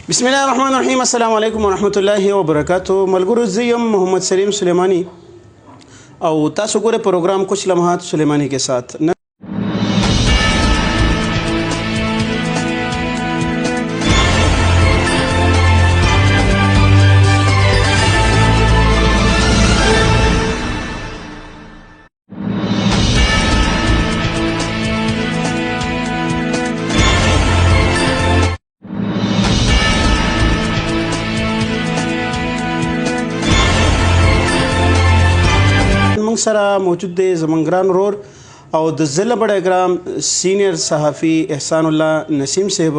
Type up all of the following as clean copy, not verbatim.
بسم الله الرحمن الرحیم. السلام علیکم ورحمۃ الله وبرکاتہ. ملګرو زه یم محمد سلیم سلیمانی او تاسو ګوره پروګرام کچھ لمحات سلیمانی کے ساتھ. سره موجود دی زمونږ ګران ورور او د ضلع بډګرام سینیر صحافي احسان الله نسیم صاحب.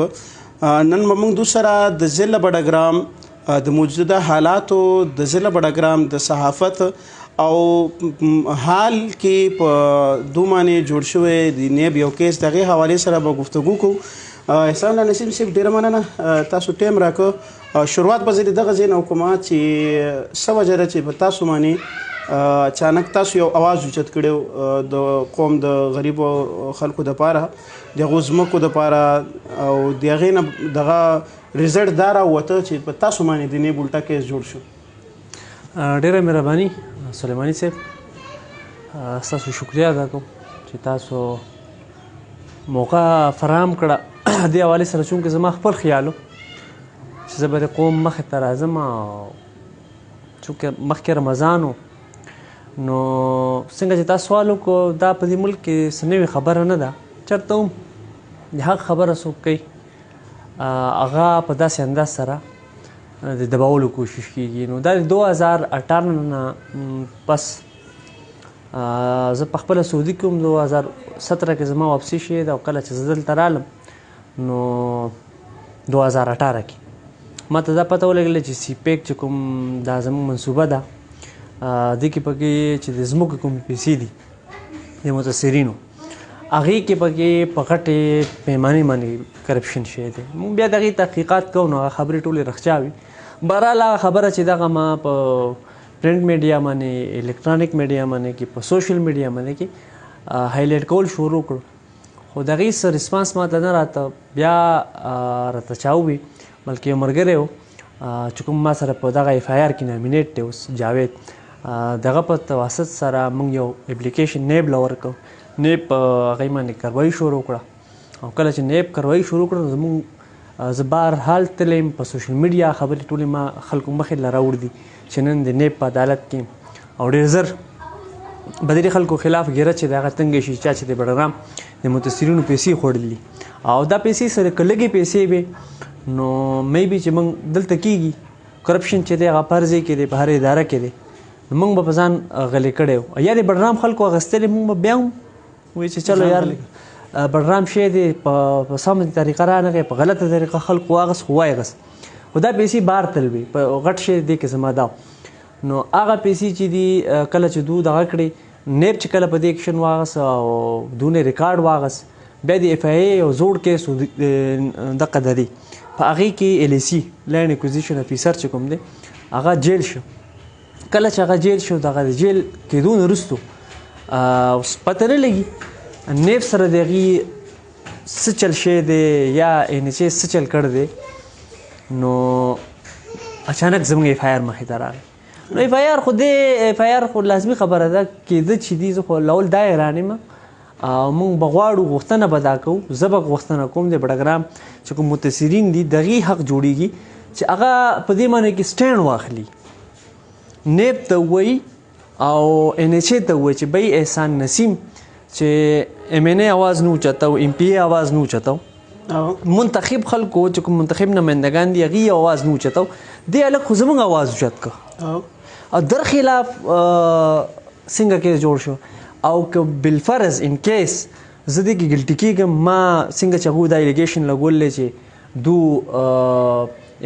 نن موږ دوی سره د ضلع بډګرام د موجوده حالاتو د ضلع بډګرام د صحافت او حال کې په دوه باندې جوړ شوی د نیب یو کیس دغه حواله سره به گفتگو کوو. احسان الله نسیم صاحب ډیره مننه تاسو ټیم راکړو. شروعات به زه دغه ځای نه کوم چې څه وجه ده چې په تاسو باندې اچانک تاسو یو اواز اوچت کړو د قوم د غریبو خلکو دپاره د هغو ځمکو دپاره او د هغې نه دغه ریزلټ دا راووته چې په تاسو باندې د نیب الټا کیس جوړ شو. ډیره مهرباني سلیماني صاحب، ستاسو شکریه ادا کوم چې تاسو موقع فراهم کړه. دې حوالې سره چونکې زما خپل خیال و چې زه به د قوم مخې ته راځم چونکې مخکې رمضان و نو څنګه چې تاسو سوال وکړو دا په دې ملک کې څه نوې خبره نه ده. چېرته هم د حق خبره څوک کوي هغه په داسې انداز سره د دباولو کوشش کېږي. نو دا د 2018 نه پس زه په خپله سعودي کې هم 2017 کې زما واپسي شوې ده او کله چې زه دلته رالم نو 2018 کې ما ته دا پته ولګېله چې سی پیک چې کوم دا زموږ منصوبه ده دې کې پکې چې د ځمکو کومې پیسې دي د متاثرینو هغې کې پکې په غټې پیمانې باندې کرپشن شوی دی. موږ بیا د هغې تحقیقات کوو نو هغه خبرې ټولې رخچا وي. بهرحال هغه خبره چې دغه ما په پرنټ میډیا باندې الکترونیک میډیا باندې کې په سوشل میډیا باندې کې هایلایټ کول شروع کړو خو د هغې څه ریسپانس ما ته نه راته بیا راته چا ووي بلکې یو ملګری و چې کوم ما سره په دغه اف آی آر کې نامینیټ دی اوس جاوید دغه په تواسط سره موږ یو اپلیکیشن نیب له ورکړو. نیب په هغې باندې کاروایي شروع کړه او کله چې نیب کاروایي شروع کړه نو زموږ زه بهرحال تللی یم په سوشل میډیا خبرې ټولې ما خلکو مخې له راوړدي چې نن د نیب په عدالت کې او ډېر زر به د دې خلکو خلاف ګیره چې د هغه تنګې شي چا چې د بډګرام د متاثرینو پیسې خوړلي او دا پیسې سره که لږې پیسې وي نو میبي چې موږ دلته کېږي کرپشن چې دی هغه پر ځای کې دی په هر اداره کې دی نو موږ به په ځان غلی کړی و یا د بډرام خلکو اخیستلې موږ به بیا هم وایي چې چلو یار بډرام شی دی په سمه طریقه رانغی په غلطه طریقه خلکو واغست خو وایغست خو دا پیسې بار تل وي په غټ شی دی کې زما دا نو هغه پیسې چې دي کله چې دو دغه کړي نیب چې کله په دې اکشن واغست او دونه ریکارډ واغست بیا د اف آی ای یو زوړ کیس دقه د دی په هغې کې ال ای سی لینډ اکوزیشن افیسر چې کوم دی هغه جیل شو. کله چې هغه جیل شو دغه د جیل کېدو نه وروستو پته نه لګي نیب سره د هغې څه چل شوی دی یا یعنې چې څه چل کړی دی نو اچانک زموږ اف آی آر مخې ته راغی. نو اف آی آر خو دې اف آی آر خو لازمي خبره ده کېده چې دي زه خو لول دا حیران یم او موږ به غواړو غوښتنه به دا کوو زه به غوښتنه کوم د بډګرام چې کوم متاثرین دي د هغې حق جوړیږي چې هغه په دې معنی کې سټینډ واخلي. نیب ته ووایي او ان ایچ ای ته ووایي چې بی احسان نسیم چې ام این ای آواز نه اوچتو ام پی ای آواز نه اوچتو منتخب خلکو چې کوم منتخب نمایندګان دي هغې آواز نه اوچتو دې هلک خو زموږ آواز اوچت کړه او در خلاف څنګه کیس جوړ شو او که بالفرض ان کیس زه دې کې ګلټي کېږم ما څنګه چې هغوی دا الیګیشن لګولی چې دو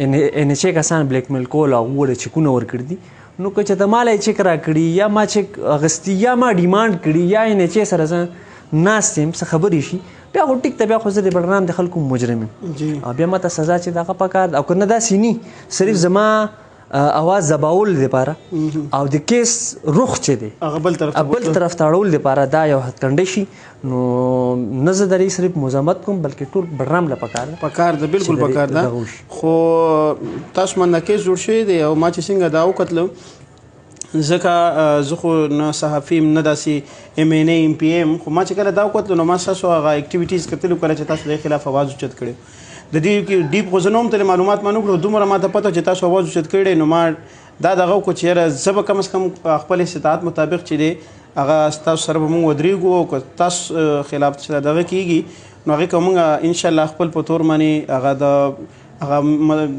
ان ایچ ای کسان بلیک میل کول او هغوی له چیکونه ورکړي دي نو که چې ته ما له چیک راکړي یا ما چیک اخیستي یا ما ډیمانډ کړي یا ان ایچ ای سره زه ناست یم څه خبرې شي بیا خو ټیک ته بیا خو زه د بډګرام د خلکو مجرم یم بیا ما ته سزا چې دغه پکار او که نه داسې ني صرف زما اواز دباول لپاره او د کیس رخ چې دی هغه بل طرف ته اړول لپاره دا یو هتکنډه شي نو نه زه درې صرف مزاحمت کوم بلکې ټول بډرام له پکار ده بالکل پکار ده خو تاسو باندې کیس جوړ شوی دی او ما چې څنګه دا وکتلو ځکه زه خو نه صحافي یم نه داسې ام ان ای ام پی ایم خو ما چې کله دا وکتلو نو ما ستاسو هغه اکټیویټیز کتلو کله چې تاسو د خلاف اواز اوچت کړی د دې ډیپ خو زه نه هم ترې معلومات ما نه کړو دومره ما ته پته چې تاسو اواز اوچت کړی نو ما دا دغه وکړو چې یاره زه به کم از کم خپل استطاعت مطابق چې دی هغه ستاسو سره به مونږ ودرېږو او که تاسو خلاف چې دغه کېږي نو هغې که مونږ انشاءالله خپل په طور باندې هغه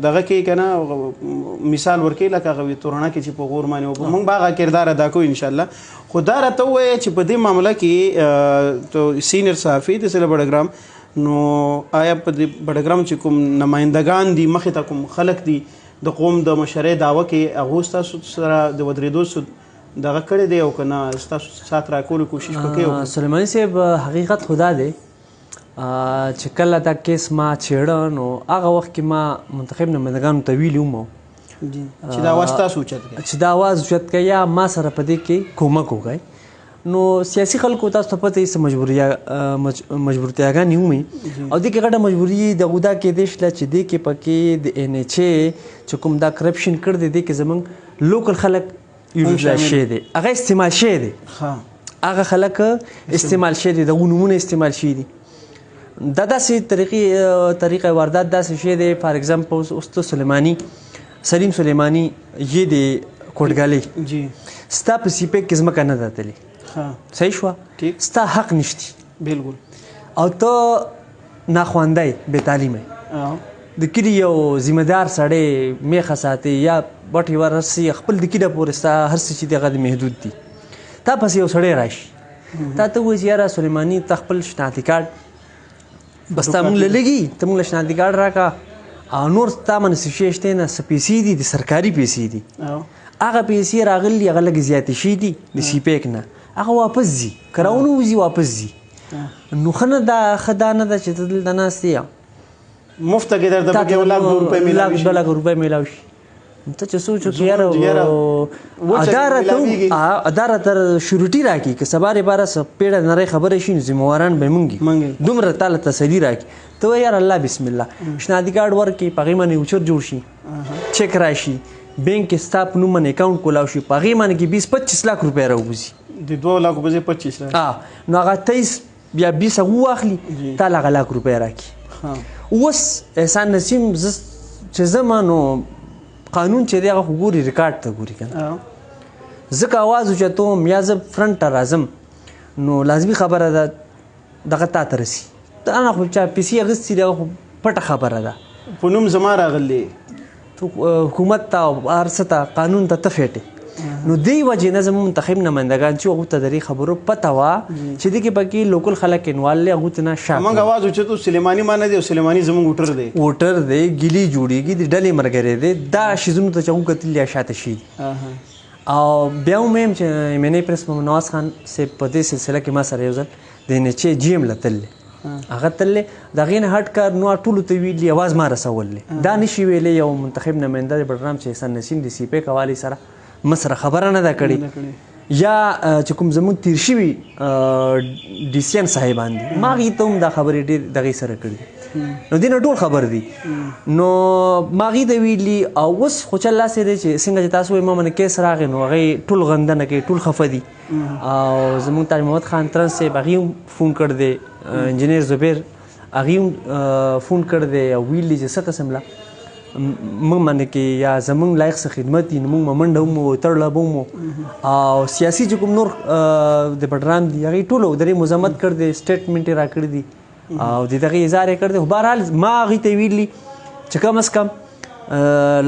دغه کې که نه مثال ورکوي لکه هغه تورڼه کې چې په غور باندې وکړو مونږ به هغه کردار ادا کوو انشاءالله خو دا راته ووایه چې په دې معامله کې سینیر صحافي د ضلع بډګرام نو آیا په دې بډګرام چې کوم نمایندګان دي مخې ته کوم خلک دي د قوم د مشرۍ دعوه کې هغو ستاسو سره د ودرېدو دغه کړی دی او که نه ستاسو سات راکولو کوشش پکې وکړو سلیماني صاحب حقیقت خدا دی چې کله دا کیس ما څېړه نو هغه وخت کې ما منتخب نمایندګانو ته ویلي هم چې دا اواز تاسو اوچت کړئ چې دا اواز اوچت کړئ یا ما سره په دې کې کومک وکړئ نو سیاسي خلکو تاسو ته پته یې څه مجبورتیاګانې ومي او دې کې غټه مجبوري دغه دا کېدی شله چې دې کې پکې د ان ایچ اے چې کوم دا کرپشن کړی دی دې کې زموږ لوکل خلک یوز شوی دی هغه استعمال شوی دی هغه خلک استعمال شوی دي دغه نومونه استعمال شوي دي دا داسې طریقه واردات داسې شی دی فار ایگزامپل اوس تو سلیم سلیماني یې د کوټګالۍ ستا په سی پیک کې ځمکه نه ده تللې صحیح شوه ستا حق نشتی بالکل او ته ناخوانده بې تعلیمه د کلي یو ذمه دار سړی میخه ساتي یا بټې ورسي خپل د کلي پورې ستا هر څه چې دی هغه محدود دي تا پسې یو سړی راشي تا ته وایي چې یاره سلیماني ته خپل شناختي کارت بس تا موږ له لګي ته موږ له شناختي کارت راکړه او نور تا باندې څه شی شته نه څه پیسې دي د سرکاري پیسې دي هغه پیسې راغلي هغه لږ زیاتې شي دي د سی پیک نه هغه واپس ځي که راونه وځي واپس ځي نو ښه نه ده ښه دا نه ده چې ته دلته ناست یې مفته کې درته پکې 1 لک روپۍ میلاو شي ته چې سوچ وکړې یاره ادا راته شروټي راکړي که سبا باره څه پیړه نری خبره شي نو ذمهواران به موږ دومره تاله تسلي راکړي ته وایې یاره الله بسم الله شناختي کارډ ورکړي په هغې باندې اوچت جوړ شي چک راشي بینک کې ستا په نوم باندې اکاونټ کولاو شي په هغې باندې کې 20-25 لک روپۍ راوځي د 2 لک په ځای 25 لک نو هغه 23 یا 20 هغه واخلي تا له هغه لک روپۍ راکړي اوس احسان نسیم چې زما نو قانون چې دی هغه خو ګوري ریکارډ ته ګوري که نه زه که اواز اوچتوم یا زه فرنټ ته راځم نو لازمي خبره ده دغه تا ته رسي دا نه خو چا پیسې اخیستي دي هغه خو پټه خبره ده په نوم زما راغلی حکومت ته او هر څه ته قانون ته فیټې نو دې وجې نه زموږ منتخب نمایندګان چې هغو ته د دې خبرو پته وه چې دې کې پکې لوکل خلک انوال دی هغو ته نه شا موږ اواز اوچتو سلیماني ما نه دی او سلیماني زموږ ووټر دی ګیلي جوړېږي د ډلې ملګری دی دا شیزونو ته چې هغو کتلي یا شاته شي او بیا هم یم چې ایم این ای پرنس محمد نواز خان صاحب په دې سلسله کې ما سره یو ځل د ان ایچ اے جی ایم له تللی هغه تللی د هغې نه هټ کار نو ټولو ته ویلي اواز ما رسولی دا نشي ویلی یو منتخب نماینده د بډرام چې احسان نسیم د سی پیک حوالې سره ما سره خبره نه ده کړې یا چې کوم زموږ تیر شوي ډي سی ایم صاحبان دي ما هغې ته هم دا خبرې ډېر دغې سره کړي نو دې نه ټول خبر دي نو ما هغې ته ویلي او اوس خو چل داسې دی چې څنګه چې تاسو وایي ما باندې کیس راغی نو هغې ټول غندنه کوي ټول خفه دي او زموږ تاج محمد خان ترنس صاحب هغې هم فون کړ دی انجینیر زبیر هغې هم فون کړ دی او ویلي چې څه قسم له موږ باندې کې یا زموږ لایق څه خدمت دي نو موږ به منډه ومو تړله به ومو او سیاسي چې کوم نور د بډرام دي هغې ټولو د دې مزاحمت کړ دی سټیټمنټ یې راکړي دي او د دغې اظهار یې کړ دی خو بهرحال ما هغې ته ویلي چې کم از کم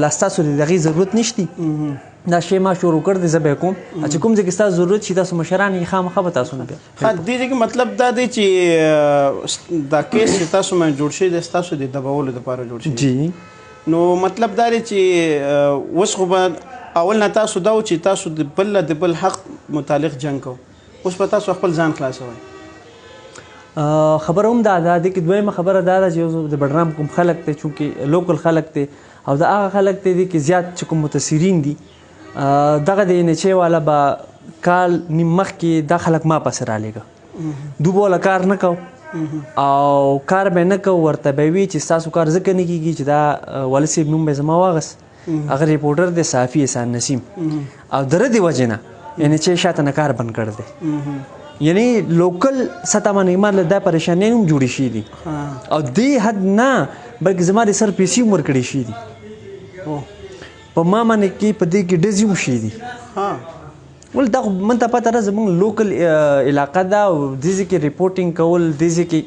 لا ستاسو د دغې ضرورت نشتی دا شی ما شروع کړ دی زه به یې کوم چې کوم ځای کې ستاسو ضرورت شي تاسو مشران یې خامخا به تاسو نه بیا دې ځای کې مطلب دا دی چې دا کیس چې تاسو باندې جوړ شوی دی ستاسو د دباولو دپاره جوړ شوی جی نو مطلب دا دی چې اوس خو به اول نه تاسو دا و چې تاسو د بل حق متعلق جنګ کوو اوس به تاسو خپل ځان خلاصوئ خبره هم دا ده دې کې دویمه خبره دا ده چې د بډرام کوم خلک دی چونکې لوکل خلک دی او دا هغه خلک دی کې زیات چې کوم متاثرین دي دغه د NHA والا به کال نیم مخکې دا خلک ما پسې رالیږه دوی به والا کار نه کو او کار به نه کو ورته به وي چې ستاسو کار ځکه نه کېږي چې دا والد صاحب نوم به زما واغست هغه ریپورټر دی صحافي احسان نسیم او د ردې وجې نه NHA شاته نه کار بند کړی دی یعنی لوکل سطح باندې ما له دا پریشانۍ هم جوړې شوي دي او دې حد نه بلکې زما د سر پیسې هم ورکړې شوي دي په ما باندې کې په دې کې ډزې هم شوي دي ول دا خو من ته پته ده زموږ لوکل علاقه ده او دې ځای کې ریپورټینګ کول دې ځای کې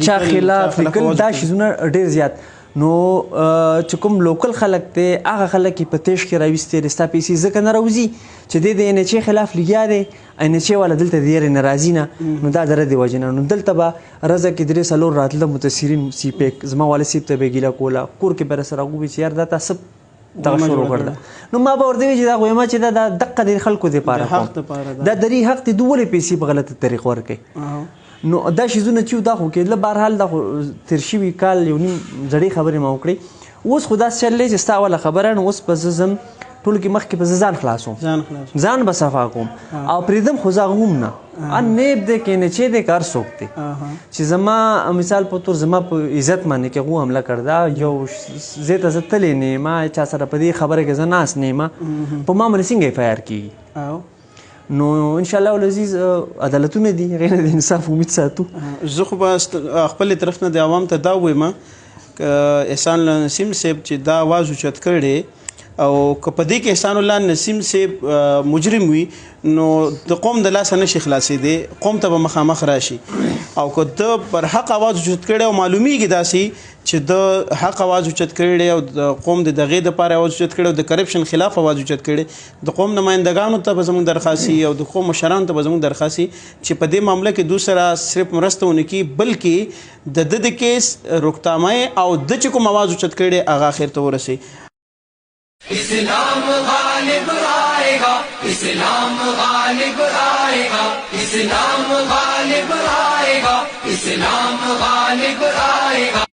چا خلاف لیکل دا شیزونه ډېر زیات نو چې کوم لوکل خلک دی هغه خلک یې په تیش کې راویستې دي ستا پیسې ځکه نه راوځي چې دی د NHA خلاف لګیا دی NHA والا دلته د یارې ناراضي نه نو دا د ردې وجې نه نو دلته به رضه کې 3 راتله متاثرین CPEC زما والد صاحب ته به ګیله کوله کور کې به راسره راغوبي چې یار دا تا څه دغه شروع کړ ده نو ما به ورته وایي چې دا خو یم چې دا دقه د خلکو دپاره کوم دا دري حق دی دوی ولې پیسې په غلطه طریقه ورکوي نو دا شیزونه چې دا خو کېدله بهرحال دا خو تېر شوي کال یو نیم زړې خبرې ما وکړې اوس خو داسې چل دی چې ستا اوله خبره نو اوس به زه ځم ټولو کې مخکې به زه ځان خلاصوم ځان به صفا کوم او پرېږدم خو زه هم نه نیب دی کې NHA دی که هر څوک دی چې زما مثال په طور زما په عزت باندې کې هغو حمله کړده یو ځای ته زه تللی نه یم چا سره په دې خبره کې زه ناست نه یم په ما باندې څنګه FIR کېږي نو انشاءالله العزیز عدالتونه دي هغې نه د انصاف امید ساتو زه خو به خپلې طرف نه د عوام ته دا ووایم احسان الله نسیم صاحب چې دا آواز اوچت کړی او که په دې کې احسان الله نسیم صاحب مجرم وي نو د قوم د لاسه نشي خلاصېدی قوم ته به مخامخ راشي او که د پر حق آواز اوچت کړی او معلومیږي داسې چې د حق آواز اوچت کړی او د قوم د دغې دپاره آواز اوچت کړی او د کرپشن خلاف آواز اوچت کړی د قوم نمایندګانو ته به زموږ درخواست او د قوم مشرانو ته به زموږ درخواست چې په دې معامله کې دوی سره صرف مرسته ونه کړي بلکې د ده د کیس روکتامه او د چې کوم آواز اوچت کړی هغه آخر ته ورسوي इस्लाम गालिब आएगा इस्लाम गालिब आएगा इस्लाम गालिब आएगा इस्लाम गालिब आएगा